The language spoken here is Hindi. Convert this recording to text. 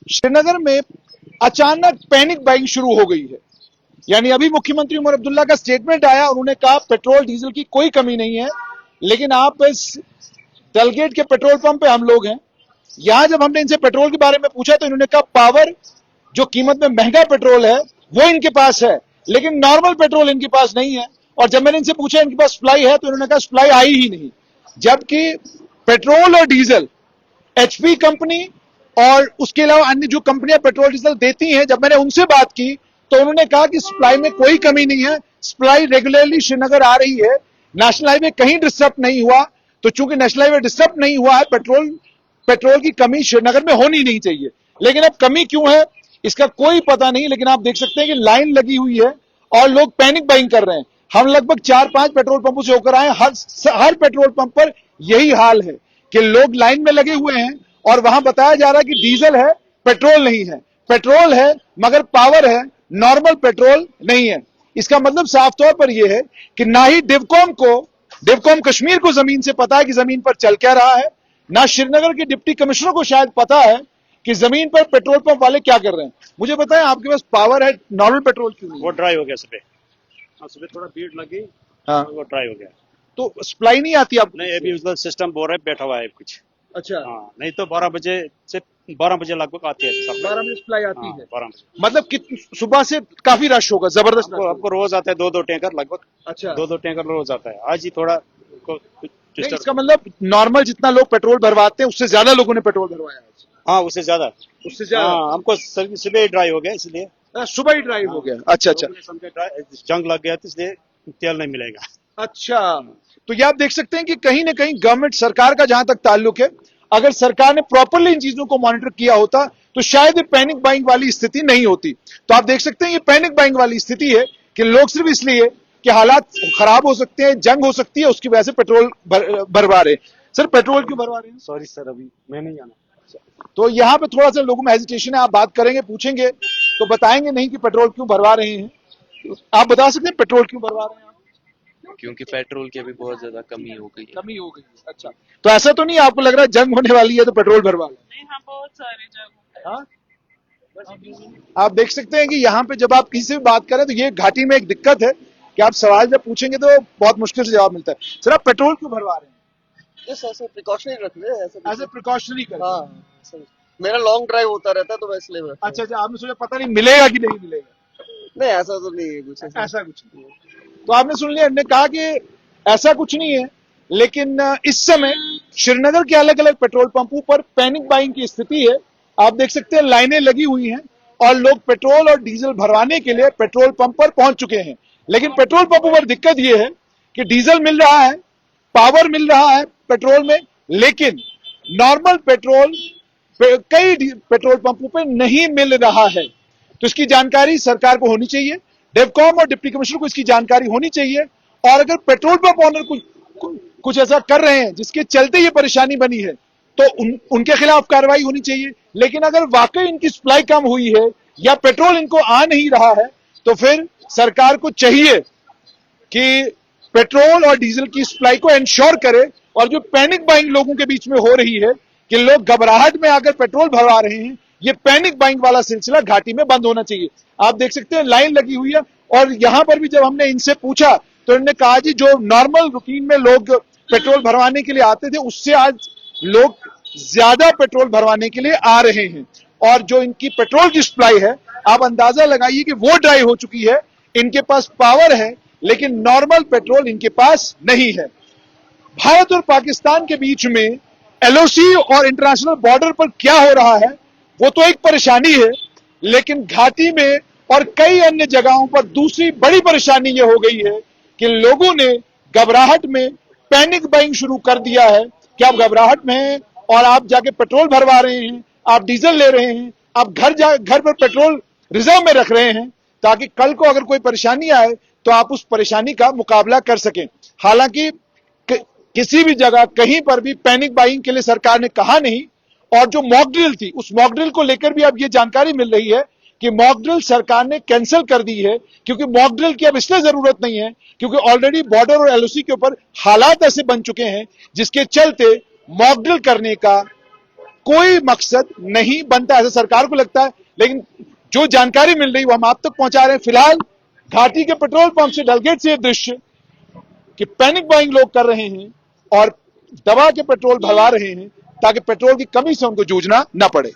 श्रीनगर में अचानक पैनिक बाइंग शुरू हो गई है। यानी अभी मुख्यमंत्री उमर अब्दुल्ला का स्टेटमेंट आया, उन्होंने कहा पेट्रोल डीजल की कोई कमी नहीं है, लेकिन आप इस डलगेट के पेट्रोल पंप पे हम लोग हैं। यहां जब हमने इनसे पेट्रोल के बारे में पूछा तो इन्होंने कहा पावर जो कीमत में महंगा पेट्रोल है वो इनके पास है, लेकिन नॉर्मल पेट्रोल इनके पास नहीं है। और जब मैंने इनसे पूछा इनके पास सप्लाई है तो इन्होंने कहा सप्लाई आई ही नहीं, जबकि पेट्रोल और डीजल एचपी कंपनी और उसके अलावा अन्य जो कंपनियां पेट्रोल डीजल देती हैं, जब मैंने उनसे बात की तो उन्होंने कहा कि सप्लाई में कोई कमी नहीं है, सप्लाई रेगुलरली श्रीनगर आ रही है, नेशनल हाईवे कहीं डिस्टर्ब नहीं हुआ। तो चूंकि नेशनल हाईवे डिस्टर्ब नहीं हुआ है, पेट्रोल की कमी श्रीनगर में होनी नहीं चाहिए। लेकिन अब कमी क्यों है इसका कोई पता नहीं। लेकिन आप देख सकते हैं कि लाइन लगी हुई है और लोग पैनिक बाइंग कर रहे हैं। हम लगभग 4-5 पेट्रोल पंपों से होकर आए, हर पेट्रोल पंप पर यही हाल है कि लोग लाइन में लगे हुए हैं और वहां बताया जा रहा है कि डीजल है, पेट्रोल नहीं है, पेट्रोल है मगर पावर है, नॉर्मल पेट्रोल नहीं है। इसका मतलब साफ तौर पर यह है कि ना ही डिवकॉम कश्मीर को जमीन से पता है कि जमीन पर चल क्या रहा है, ना श्रीनगर के डिप्टी कमिश्नर को शायद पता है कि जमीन पर पेट्रोल पंप वाले क्या कर रहे हैं। मुझे बताएं, आपके पास पावर है, नॉर्मल पेट्रोल क्यों नहीं? वो ड्राई हो गया सुबह थोड़ा भीड़ लगी। हाँ, वो ड्राई हो गया। तो सप्लाई नहीं आती आपको? नहीं, अभी उसका सिस्टम बोल रहा है बैठा हुआ है कुछ। अच्छा, हाँ, नहीं तो 12 बजे लगभग आती है। 12 बजे सप्लाई आती है। 12 बजे मतलब सुबह से काफी रश होगा, जबरदस्त रश आपको रोज आता है 2-2 टैंकर लगभग। अच्छा, 2-2 टैंकर रोज आता है। आज ही थोड़ा नहीं, इसका मतलब नॉर्मल जितना लोग पेट्रोल भरवाते हैं उससे ज्यादा लोगों ने पेट्रोल भरवाया आज। हाँ, उससे ज्यादा। हाँ, हमको सुबह ही ड्राई हो गया, इसलिए सुबह ही ड्राइव हो गया। अच्छा, जंग लग गया तो इसलिए तेल नहीं मिलेगा। अच्छा, तो ये आप देख सकते हैं कि कहीं ना कहीं गवर्नमेंट सरकार का जहां तक ताल्लुक है, अगर सरकार ने प्रॉपरली इन चीजों को मॉनिटर किया होता तो शायद ये पैनिक बाइंग वाली स्थिति नहीं होती। तो आप देख सकते हैं ये पैनिक बाइंग वाली स्थिति है कि लोग सिर्फ इसलिए कि हालात खराब हो सकते हैं, जंग हो सकती है, उसकी वजह से पेट्रोल भरवा रहे हैं। सर, पेट्रोल क्यों भरवा रहे हैं? सॉरी सर, अभी मैं नहीं जाना। तो यहाँ पे थोड़ा सा लोगों में हेजिटेशन है, आप बात करेंगे, पूछेंगे तो बताएंगे नहीं कि पेट्रोल क्यों भरवा रहे हैं। आप बता सकते हैं पेट्रोल क्यों भरवा रहे हैं? क्योंकि पेट्रोल की अभी बहुत ज्यादा कमी हो गई है। अच्छा, तो ऐसा तो नहीं आपको लग रहा है जंग होने वाली है तो पेट्रोल भरवा लें? नहीं, हाँ, बहुत सारे जगह। हाँ? आप देख सकते हैं कि यहाँ पे जब आप किसी से भी बात करें तो ये घाटी में एक दिक्कत है कि आप सवाल जब पूछेंगे तो बहुत मुश्किल से जवाब मिलता है। सर, आप पेट्रोल क्यों भरवा रहे हैं? ऐसे प्रिकॉशनरी रख ले, ऐसे प्रिकॉशनरी कर। हाँ, मेरा लॉन्ग ड्राइव होता रहता है तो मैं इसलिए अच्छा, आपने सोचा पता नहीं मिलेगा कि नहीं मिलेगा? नहीं, ऐसा तो नहीं है कुछ। ऐसा कुछ नहीं है। तो आपने सुन लिया, हमने कहा कि ऐसा कुछ नहीं है, लेकिन इस समय श्रीनगर के अलग अलग पेट्रोल पंपों पर पैनिक बाइंग की स्थिति है। आप देख सकते हैं लाइनें लगी हुई हैं और लोग पेट्रोल और डीजल भरवाने के लिए पेट्रोल पंप पर पहुंच चुके हैं। लेकिन पेट्रोल पंपों पर दिक्कत यह है कि डीजल मिल रहा है, पावर मिल रहा है पेट्रोल में, लेकिन नॉर्मल पेट्रोल कई पेट्रोल पंपों पर नहीं मिल रहा है। तो इसकी जानकारी सरकार को होनी चाहिए, डेवकॉम और डिप्टी कमिश्नर को इसकी जानकारी होनी चाहिए। और अगर पेट्रोल पंप ऑनर कुछ ऐसा कर रहे हैं जिसके चलते ये परेशानी बनी है तो उनके खिलाफ कार्रवाई होनी चाहिए। लेकिन अगर वाकई इनकी सप्लाई कम हुई है या पेट्रोल इनको आ नहीं रहा है तो फिर सरकार को चाहिए कि पेट्रोल और डीजल की सप्लाई को इंश्योर करे। और जो पैनिक बाइंग लोगों के बीच में हो रही है कि लोग घबराहट में आकर पेट्रोल भरवा रहे हैं, ये पैनिक बाइंग वाला सिलसिला घाटी में बंद होना चाहिए। आप देख सकते हैं लाइन लगी हुई है और यहां पर भी जब हमने इनसे पूछा तो इन्होंने कहा जी जो नॉर्मल रूटीन में लोग पेट्रोल भरवाने के लिए आते थे उससे आज लोग ज्यादा पेट्रोल भरवाने के लिए आ रहे हैं। और जो इनकी पेट्रोल की सप्लाई है, आप अंदाजा लगाइए कि वो ड्राई हो चुकी है। इनके पास पावर है लेकिन नॉर्मल पेट्रोल इनके पास नहीं है। भारत और पाकिस्तान के बीच में एलओसी और इंटरनेशनल बॉर्डर पर क्या हो रहा है वो तो एक परेशानी है, लेकिन घाटी में और कई अन्य जगहों पर दूसरी बड़ी परेशानी यह हो गई है कि लोगों ने घबराहट में पैनिक बाइंग शुरू कर दिया है कि आप घबराहट में हैं और आप जाके पेट्रोल भरवा रहे हैं, आप डीजल ले रहे हैं, आप घर पर पेट्रोल रिजर्व में रख रहे हैं ताकि कल को अगर कोई परेशानी आए तो आप उस परेशानी का मुकाबला कर सकें। हालांकि किसी भी जगह कहीं पर भी पैनिक बाइंग के लिए सरकार ने कहा नहीं। और जो मॉक ड्रिल थी उस मॉक ड्रिल को लेकर भी अब ये जानकारी मिल रही है कि मॉक ड्रिल सरकार ने कैंसिल कर दी है, क्योंकि मॉक ड्रिल की अब इसलिए जरूरत नहीं है क्योंकि ऑलरेडी बॉर्डर और एलओसी के ऊपर हालात ऐसे बन चुके हैं जिसके चलते मॉक ड्रिल करने का कोई मकसद नहीं बनता, ऐसा सरकार को लगता है। लेकिन जो जानकारी मिल रही वो हम आप तक पहुंचा रहे हैं। फिलहाल घाटी के पेट्रोल पंप से, डलगेट से ये दृश्य कि पैनिक बाइंग लोग कर रहे हैं और दबा के पेट्रोल भरवा रहे हैं ताकि पेट्रोल की कमी से उनको जूझना न पड़े।